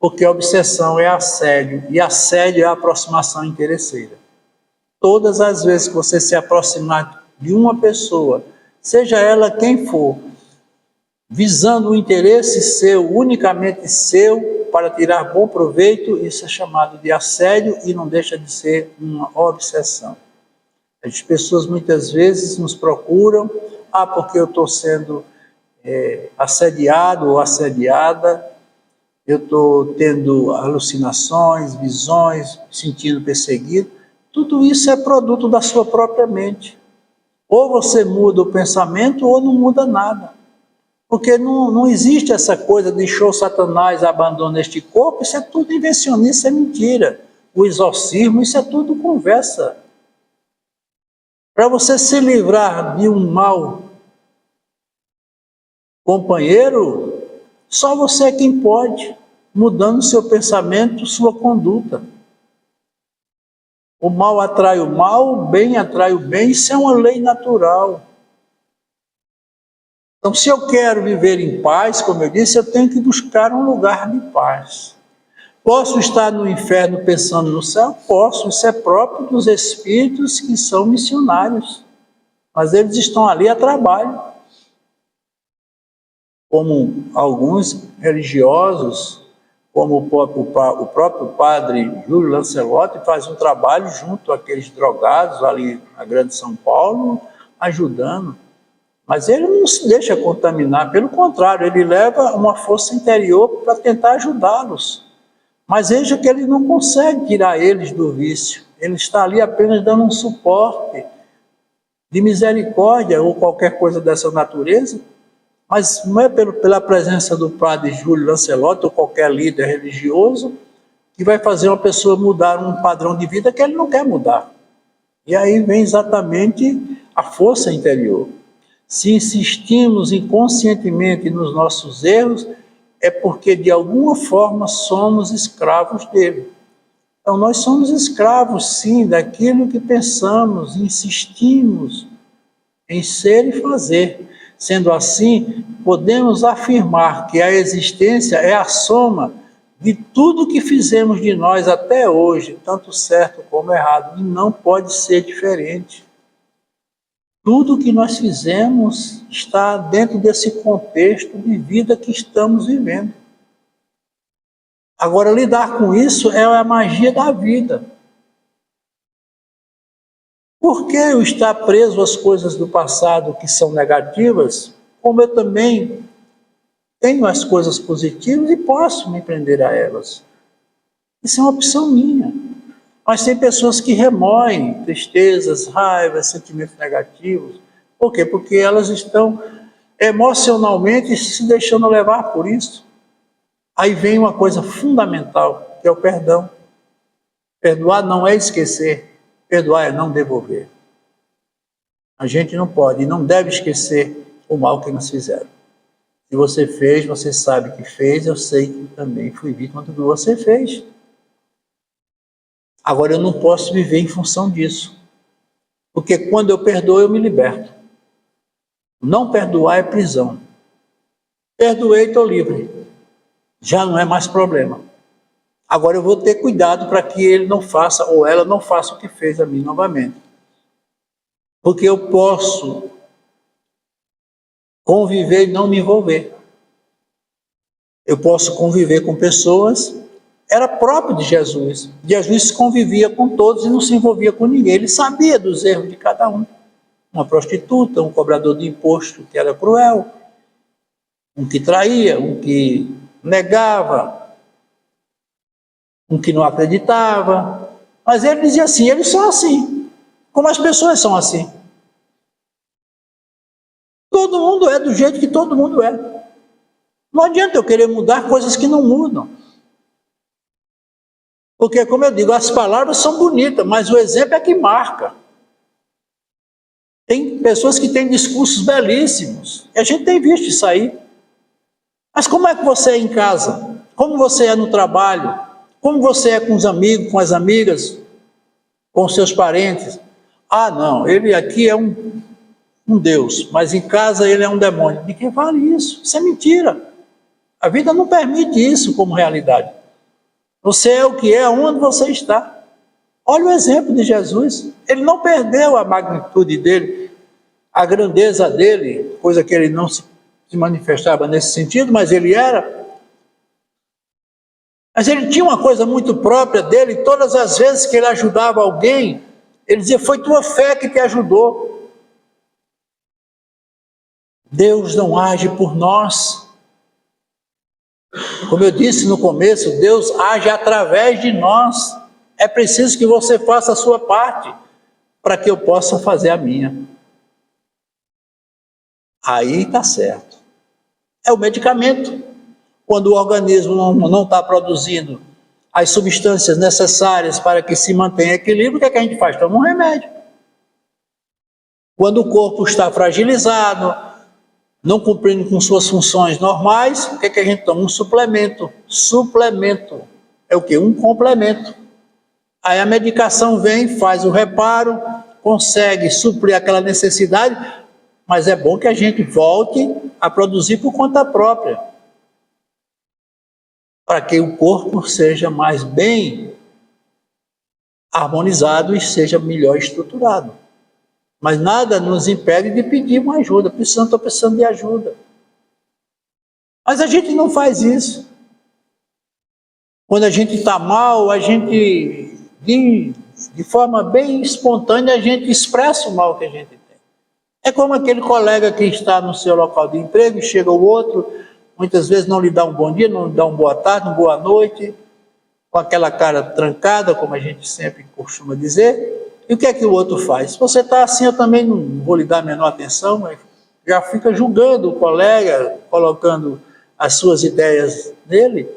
Porque a obsessão é assédio, e assédio é a aproximação interesseira. Todas as vezes que você se aproximar de uma pessoa, seja ela quem for, visando o interesse seu, unicamente seu, para tirar bom proveito, isso é chamado de assédio e não deixa de ser uma obsessão. As pessoas muitas vezes nos procuram, porque eu estou sendo assediado ou assediada, eu estou tendo alucinações, visões, sentindo perseguido. Tudo isso é produto da sua própria mente. Ou você muda o pensamento ou não muda nada. Porque não existe essa coisa de show Satanás abandona este corpo, isso é tudo invencionista, isso é mentira. O exorcismo, isso é tudo conversa. Para você se livrar de um mau companheiro, só você é quem pode, mudando seu pensamento, sua conduta. O mal atrai o mal, o bem atrai o bem, isso é uma lei natural. Então, se eu quero viver em paz, como eu disse, eu tenho que buscar um lugar de paz. Posso estar no inferno pensando no céu? Posso, isso é próprio dos espíritos que são missionários. Mas eles estão ali a trabalho. Como alguns religiosos, como o próprio padre Júlio Lancelotti faz um trabalho junto àqueles drogados ali na Grande São Paulo, ajudando. Mas ele não se deixa contaminar, pelo contrário, ele leva uma força interior para tentar ajudá-los. Mas veja que ele não consegue tirar eles do vício. Ele está ali apenas dando um suporte de misericórdia ou qualquer coisa dessa natureza. Mas não é pela presença do padre Júlio Lancelotti ou qualquer líder religioso que vai fazer uma pessoa mudar um padrão de vida que ele não quer mudar. E aí vem exatamente a força interior. Se insistimos inconscientemente nos nossos erros, é porque de alguma forma somos escravos dele. Então nós somos escravos, sim, daquilo que pensamos, insistimos em ser e fazer. Sendo assim, podemos afirmar que a existência é a soma de tudo que fizemos de nós até hoje, tanto certo como errado, e não pode ser diferente. Tudo que nós fizemos está dentro desse contexto de vida que estamos vivendo. Agora, lidar com isso é a magia da vida. Por que eu estar preso às coisas do passado que são negativas, como eu também tenho as coisas positivas e posso me prender a elas? Isso é uma opção minha. Mas tem pessoas que remoem tristezas, raivas, sentimentos negativos. Por quê? Porque elas estão emocionalmente se deixando levar por isso. Aí vem uma coisa fundamental, que é o perdão. Perdoar não é esquecer, perdoar é não devolver. A gente não pode e não deve esquecer o mal que nos fizeram. Se você fez, você sabe que fez, eu sei que também fui vítima do que você fez. Agora, eu não posso viver em função disso. Porque quando eu perdoo, eu me liberto. Não perdoar é prisão. Perdoei, estou livre. Já não é mais problema. Agora eu vou ter cuidado para que ele não faça, ou ela não faça o que fez a mim novamente. Porque eu posso conviver e não me envolver. Eu posso conviver com pessoas. Era próprio de Jesus. Jesus convivia com todos e não se envolvia com ninguém. Ele sabia dos erros de cada um. Uma prostituta, um cobrador de imposto que era cruel, um que traía, um que negava, um que não acreditava. Mas ele dizia assim, eles são assim, como as pessoas são assim. Todo mundo é do jeito que todo mundo é. Não adianta eu querer mudar coisas que não mudam. Porque, como eu digo, as palavras são bonitas, mas o exemplo é que marca. Tem pessoas que têm discursos belíssimos, e a gente tem visto isso aí. Mas como é que você é em casa? Como você é no trabalho? Como você é com os amigos, com as amigas, com os seus parentes? Ah, não, ele aqui é um Deus, mas em casa ele é um demônio. De que vale isso? Isso é mentira. A vida não permite isso como realidade. Você é o que é, onde você está. Olha o exemplo de Jesus. Ele não perdeu a magnitude dele, a grandeza dele, coisa que ele não se manifestava nesse sentido, mas ele era. Mas ele tinha uma coisa muito própria dele. Todas as vezes que ele ajudava alguém, ele dizia, foi tua fé que te ajudou. Deus não age por nós. Como eu disse no começo, Deus age através de nós. É preciso que você faça a sua parte para que eu possa fazer a minha. Aí está certo. É o medicamento. Quando o organismo não está produzindo as substâncias necessárias para que se mantenha equilíbrio, o que é que a gente faz? Toma um remédio. Quando o corpo está fragilizado, não cumprindo com suas funções normais, o que é que a gente toma? Um suplemento. Suplemento é o quê? Um complemento. Aí a medicação vem, faz o reparo, consegue suprir aquela necessidade, mas é bom que a gente volte a produzir por conta própria, para que o corpo seja mais bem harmonizado e seja melhor estruturado. Mas nada nos impede de pedir uma ajuda. Estou precisando de ajuda. Mas a gente não faz isso. Quando a gente está mal, a gente, de forma bem espontânea, a gente expressa o mal que a gente tem. É como aquele colega que está no seu local de emprego e chega o outro, muitas vezes não lhe dá um bom dia, não lhe dá uma boa tarde, uma boa noite, com aquela cara trancada, como a gente sempre costuma dizer. E o que é que o outro faz? Se você está assim, eu também não vou lhe dar a menor atenção, mas já fica julgando o colega, colocando as suas ideias nele.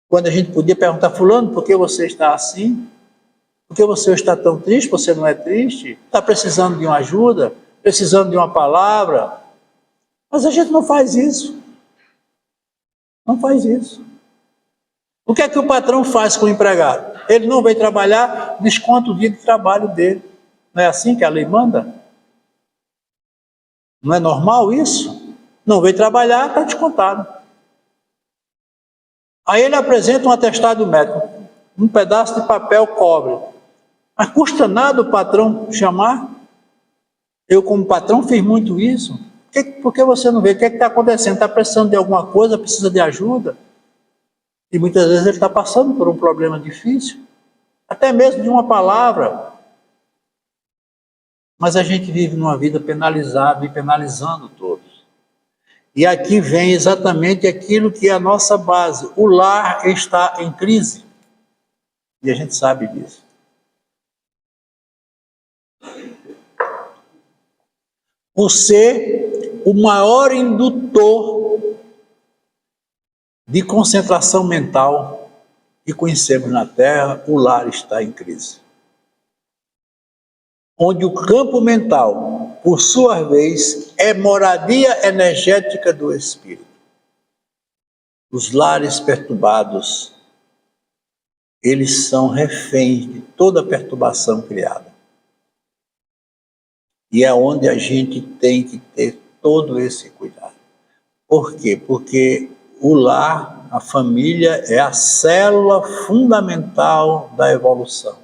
Quando a gente podia perguntar, fulano, por que você está assim? Por que você está tão triste? Você não é triste? Está precisando de uma ajuda? Precisando de uma palavra? Mas a gente não faz isso. Não faz isso. O que é que o patrão faz com o empregado? Ele não vem trabalhar, desconta o dia de trabalho dele. Não é assim que a lei manda? Não é normal isso? Não veio trabalhar, está descontado. Aí ele apresenta um atestado médico, um pedaço de papel cobre. Mas custa nada o patrão chamar? Eu, como patrão, fiz muito isso. Por que você não vê? O que está acontecendo? Está precisando de alguma coisa? Precisa de ajuda? E muitas vezes ele está passando por um problema difícil, até mesmo de uma palavra. Mas a gente vive numa vida penalizada e penalizando todos. E aqui vem exatamente aquilo que é a nossa base. O lar está em crise. E a gente sabe disso. Por ser o maior indutor de concentração mental que conhecemos na Terra, o lar está em crise. Onde o campo mental, por sua vez, é moradia energética do espírito. Os lares perturbados, eles são reféns de toda perturbação criada. E é onde a gente tem que ter todo esse cuidado. Por quê? Porque o lar a família é a célula fundamental da evolução.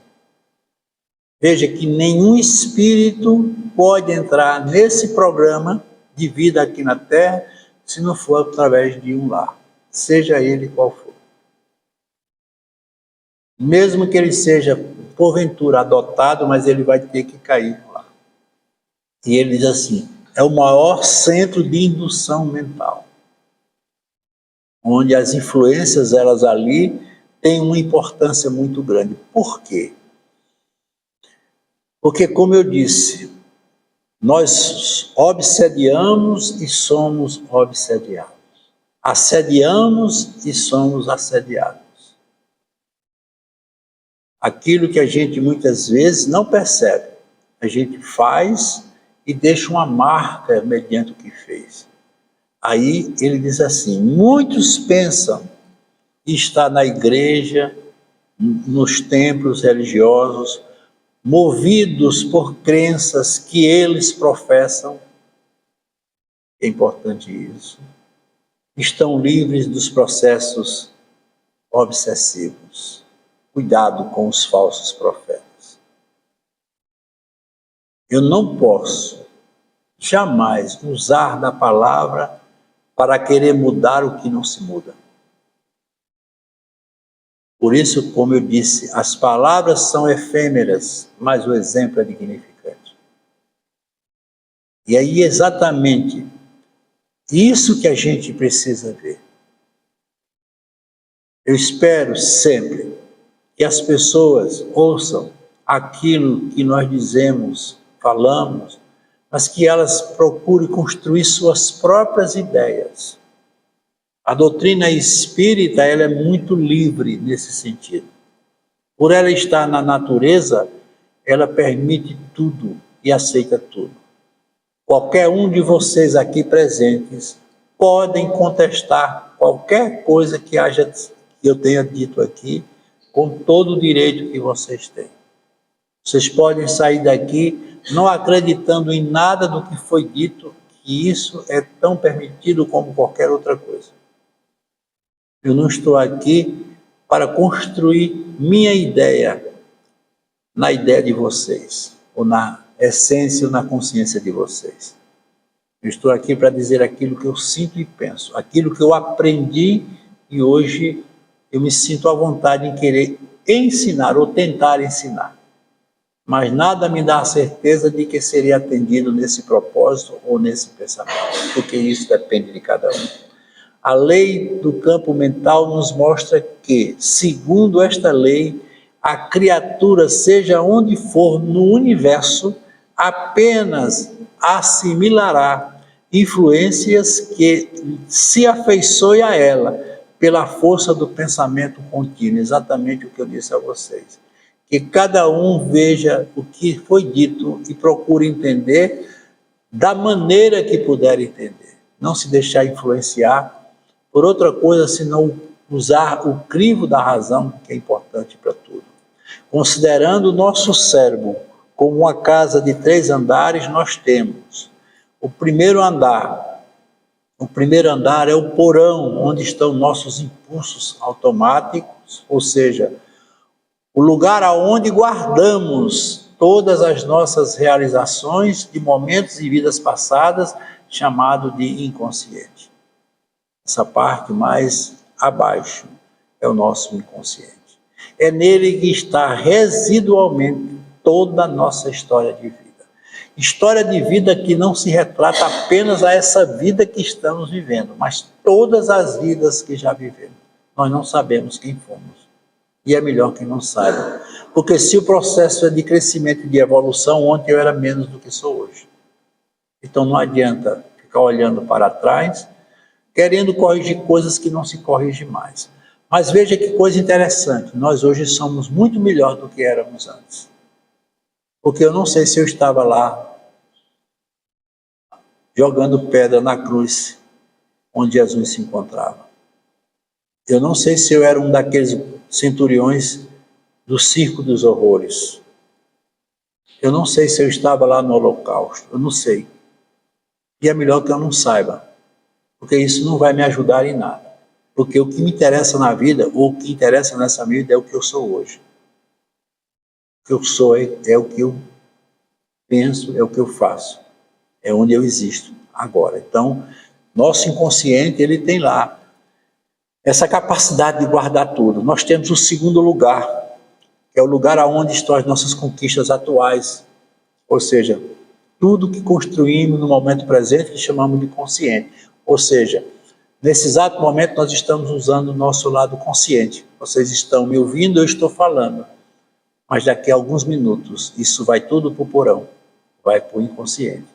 Veja que nenhum espírito pode entrar nesse programa de vida aqui na Terra se não for através de um lar, seja ele qual for. Mesmo que ele seja, porventura, adotado, mas ele vai ter que cair lá. E ele diz assim, é o maior centro de indução mental, onde as influências, elas ali, têm uma importância muito grande. Por quê? Porque, como eu disse, nós obsediamos e somos obsediados. Assediamos e somos assediados. Aquilo que a gente muitas vezes não percebe, a gente faz e deixa uma marca mediante o que fez. Aí ele diz assim, muitos pensam estar na igreja, nos templos religiosos, movidos por crenças que eles professam, é importante isso, estão livres dos processos obsessivos. Cuidado com os falsos profetas. Eu não posso jamais usar da palavra para querer mudar o que não se muda. Por isso, como eu disse, as palavras são efêmeras, mas o exemplo é dignificante. E aí exatamente isso que a gente precisa ver. Eu espero sempre que as pessoas ouçam aquilo que nós dizemos, falamos, mas que elas procurem construir suas próprias ideias. A doutrina espírita, ela é muito livre nesse sentido. Por ela estar na natureza, ela permite tudo e aceita tudo. Qualquer um de vocês aqui presentes podem contestar qualquer coisa que eu tenha dito aqui, com todo o direito que vocês têm. Vocês podem sair daqui não acreditando em nada do que foi dito, que isso é tão permitido como qualquer outra coisa. Eu não estou aqui para construir minha ideia na ideia de vocês, ou na essência ou na consciência de vocês. Eu estou aqui para dizer aquilo que eu sinto e penso, aquilo que eu aprendi e hoje eu me sinto à vontade em querer ensinar ou tentar ensinar. Mas nada me dá a certeza de que seria atendido nesse propósito ou nesse pensamento, porque isso depende de cada um. A lei do campo mental nos mostra que, segundo esta lei, a criatura, seja onde for no universo, apenas assimilará influências que se afeiçoem a ela pela força do pensamento contínuo, exatamente o que eu disse a vocês. Que cada um veja o que foi dito e procure entender da maneira que puder entender. Não se deixar influenciar por outra coisa, senão usar o crivo da razão, que é importante para tudo. Considerando o nosso cérebro como uma casa de 3 andares, nós temos o primeiro andar. O primeiro andar é o porão, onde estão nossos impulsos automáticos, ou seja, o lugar aonde guardamos todas as nossas realizações de momentos e vidas passadas, chamado de inconsciente. Essa parte mais abaixo é o nosso inconsciente. É nele que está residualmente toda a nossa história de vida. História de vida que não se retrata apenas a essa vida que estamos vivendo, mas todas as vidas que já vivemos. Nós não sabemos quem fomos. E é melhor que não saiba. Porque se o processo é de crescimento e de evolução, ontem eu era menos do que sou hoje. Então não adianta ficar olhando para trás, querendo corrigir coisas que não se corrigem mais. Mas veja que coisa interessante, nós hoje somos muito melhor do que éramos antes. Porque eu não sei se eu estava lá jogando pedra na cruz onde Jesus se encontrava. Eu não sei se eu era um daqueles centuriões do circo dos horrores. Eu não sei se eu estava lá no holocausto, eu não sei. E é melhor que eu não saiba, porque isso não vai me ajudar em nada. Porque o que me interessa na vida, ou o que interessa nessa vida, é o que eu sou hoje. O que eu sou é o que eu penso, é o que eu faço. É onde eu existo agora. Então, nosso inconsciente, ele tem lá essa capacidade de guardar tudo. Nós temos o segundo lugar, que é o lugar aonde estão as nossas conquistas atuais. Ou seja, tudo que construímos no momento presente que chamamos de consciente. Ou seja, nesse exato momento nós estamos usando o nosso lado consciente. Vocês estão me ouvindo, eu estou falando. Mas daqui a alguns minutos, isso vai tudo para o porão, vai para o inconsciente.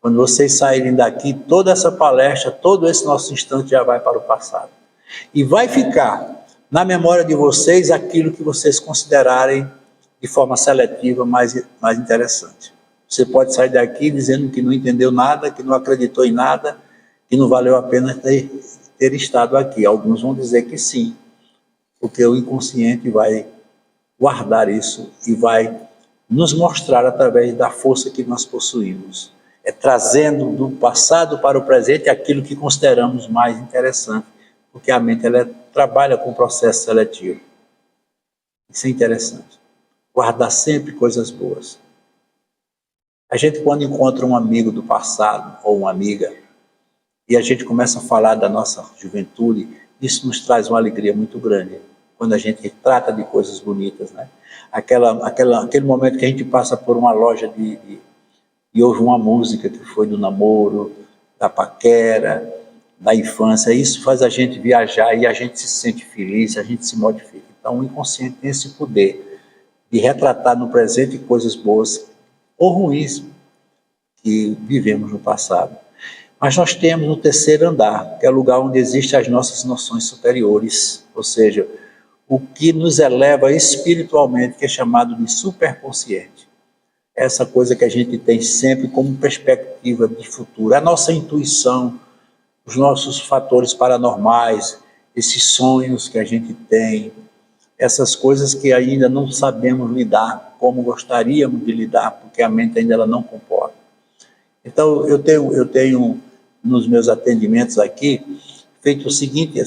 Quando vocês saírem daqui, toda essa palestra, todo esse nosso instante já vai para o passado. E vai ficar na memória de vocês aquilo que vocês considerarem de forma seletiva mais interessante. Você pode sair daqui dizendo que não entendeu nada, que não acreditou em nada, que não valeu a pena ter estado aqui. Alguns vão dizer que sim, porque o inconsciente vai guardar isso e vai nos mostrar através da força que nós possuímos. É trazendo do passado para o presente aquilo que consideramos mais interessante, porque a mente ela trabalha com o processo seletivo. Isso é interessante. Guardar sempre coisas boas. A gente, quando encontra um amigo do passado ou uma amiga, e a gente começa a falar da nossa juventude, isso nos traz uma alegria muito grande. Quando a gente trata de coisas bonitas, né? Aquele momento que a gente passa por uma loja e ouve uma música que foi do namoro, da paquera, da infância, isso faz a gente viajar e a gente se sente feliz, a gente se modifica. Então o inconsciente tem esse poder de retratar no presente coisas boas ou ruins que vivemos no passado. Mas nós temos o terceiro andar, que é o lugar onde existem as nossas noções superiores, ou seja, o que nos eleva espiritualmente, que é chamado de superconsciente. Essa coisa que a gente tem sempre como perspectiva de futuro, a nossa intuição, os nossos fatores paranormais, esses sonhos que a gente tem, essas coisas que ainda não sabemos lidar como gostaríamos de lidar, porque a mente ainda ela não comporta. Então, eu tenho nos meus atendimentos aqui, feito a seguinte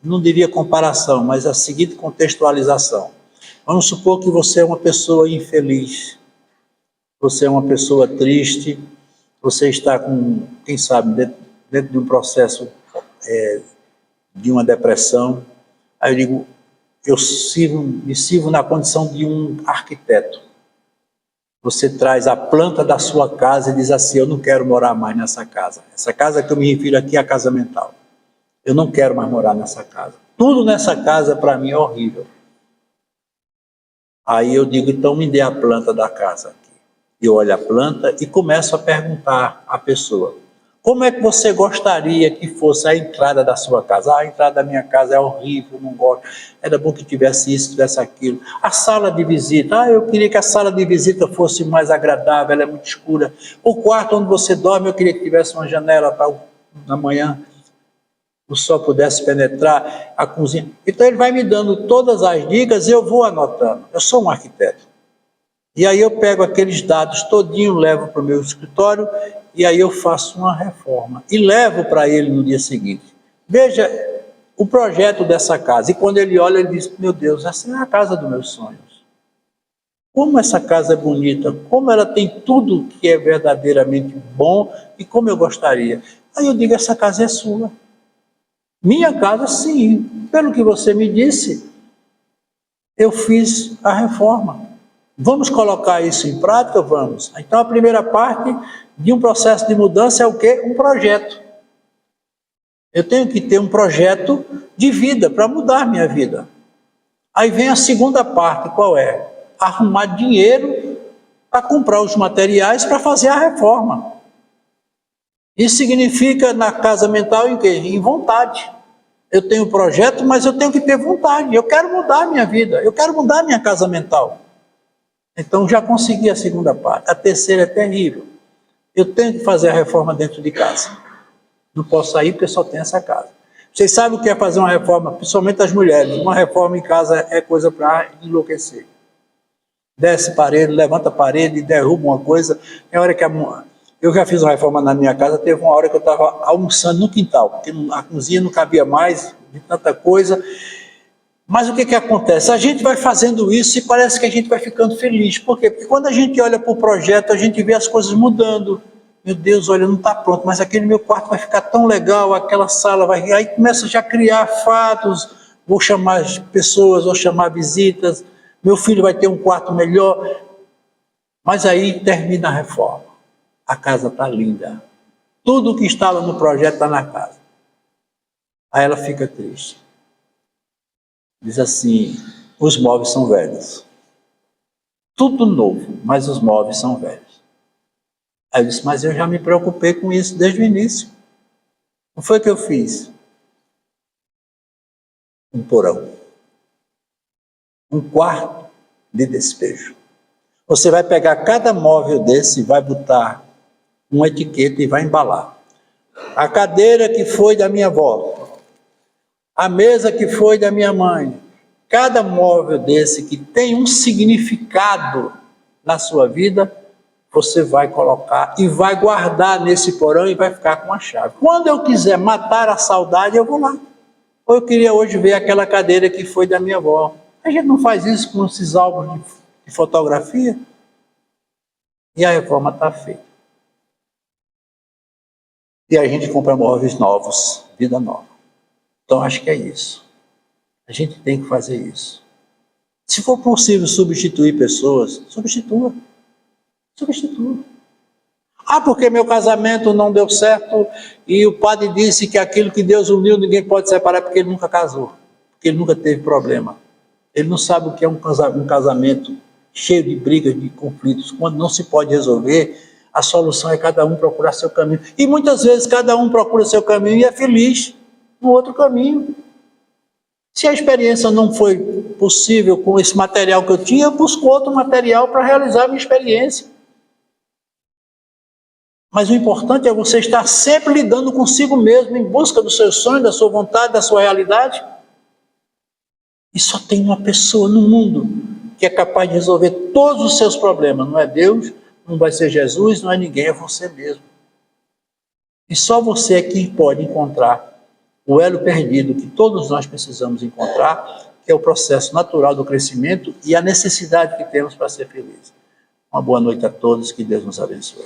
não diria comparação, mas a seguinte contextualização. Vamos supor que você é uma pessoa infeliz, você é uma pessoa triste, você está com, quem sabe, dentro de um processo de uma depressão. Aí eu digo, me sirvo na condição de um arquiteto. Você traz a planta da sua casa e diz assim, eu não quero morar mais nessa casa. Essa casa que eu me refiro aqui é a casa mental. Eu não quero mais morar nessa casa. Tudo nessa casa para mim é horrível. Aí eu digo, então me dê a planta da casa aqui. Eu olho a planta e começo a perguntar à pessoa, como é que você gostaria que fosse a entrada da sua casa? A entrada da minha casa é horrível, não gosto. Era bom que tivesse isso, tivesse aquilo. A sala de visita, eu queria que a sala de visita fosse mais agradável, ela é muito escura. O quarto onde você dorme, eu queria que tivesse uma janela para na manhã o sol pudesse penetrar, a cozinha. Então ele vai me dando todas as dicas e eu vou anotando. Eu sou um arquiteto. E aí eu pego aqueles dados todinho, levo para o meu escritório e aí eu faço uma reforma. E levo para ele no dia seguinte. Veja o projeto dessa casa. E quando ele olha, ele diz, meu Deus, essa é a casa dos meus sonhos. Como essa casa é bonita, como ela tem tudo que é verdadeiramente bom e como eu gostaria. Aí eu digo, essa casa é sua. Minha casa, sim. Pelo que você me disse, eu fiz a reforma. Vamos colocar isso em prática? Vamos. Então, a primeira parte de um processo de mudança é o quê? Um projeto. Eu tenho que ter um projeto de vida para mudar minha vida. Aí vem a segunda parte, qual é? Arrumar dinheiro para comprar os materiais para fazer a reforma. Isso significa, na casa mental, em quê? Em vontade. Eu tenho projeto, mas eu tenho que ter vontade. Eu quero mudar a minha vida. Eu quero mudar a minha casa mental. Então, já consegui a segunda parte. A terceira é terrível. Eu tenho que fazer a reforma dentro de casa. Não posso sair porque só tem essa casa. Vocês sabem o que é fazer uma reforma, principalmente as mulheres. Uma reforma em casa é coisa para enlouquecer. Desce parede, levanta parede, derruba uma coisa. É hora que Eu já fiz uma reforma na minha casa, teve uma hora que eu estava almoçando no quintal, porque a cozinha não cabia mais, de tanta coisa. Mas o que acontece? A gente vai fazendo isso e parece que a gente vai ficando feliz. Por quê? Porque quando a gente olha para o projeto, a gente vê as coisas mudando. Meu Deus, olha, não está pronto, mas aquele meu quarto vai ficar tão legal, aquela sala vai... Aí começa já a criar fatos, vou chamar pessoas, vou chamar visitas, meu filho vai ter um quarto melhor. Mas aí termina a reforma. A casa está linda. Tudo que estava no projeto está na casa. Aí ela fica triste. Diz assim, os móveis são velhos. Tudo novo, mas os móveis são velhos. Aí eu disse, mas eu já me preocupei com isso desde o início. Não foi que eu fiz? Um porão. Um quarto de despejo. Você vai pegar cada móvel desse, vai botar uma etiqueta e vai embalar. A cadeira que foi da minha avó, a mesa que foi da minha mãe, cada móvel desse que tem um significado na sua vida, você vai colocar e vai guardar nesse porão e vai ficar com a chave. Quando eu quiser matar a saudade, eu vou lá. Ou eu queria hoje ver aquela cadeira que foi da minha avó. A gente não faz isso com esses álbuns de fotografia? E a reforma está feita. E a gente compra móveis novos, vida nova. Então acho que é isso. A gente tem que fazer isso. Se for possível substituir pessoas, substitua. Substitua. Ah, porque meu casamento não deu certo e o padre disse que aquilo que Deus uniu ninguém pode separar porque ele nunca casou, porque ele nunca teve problema. Ele não sabe o que é um casamento cheio de brigas, de conflitos. Quando não se pode resolver, a solução é cada um procurar seu caminho. E muitas vezes cada um procura seu caminho e é feliz no outro caminho. Se a experiência não foi possível com esse material que eu tinha, eu busco outro material para realizar a minha experiência. Mas o importante é você estar sempre lidando consigo mesmo, em busca dos seus sonhos, da sua vontade, da sua realidade. E só tem uma pessoa no mundo que é capaz de resolver todos os seus problemas. Não é Deus, não vai ser Jesus, não é ninguém, é você mesmo. E só você é quem pode encontrar o elo perdido que todos nós precisamos encontrar, que é o processo natural do crescimento e a necessidade que temos para ser felizes. Uma boa noite a todos, que Deus nos abençoe.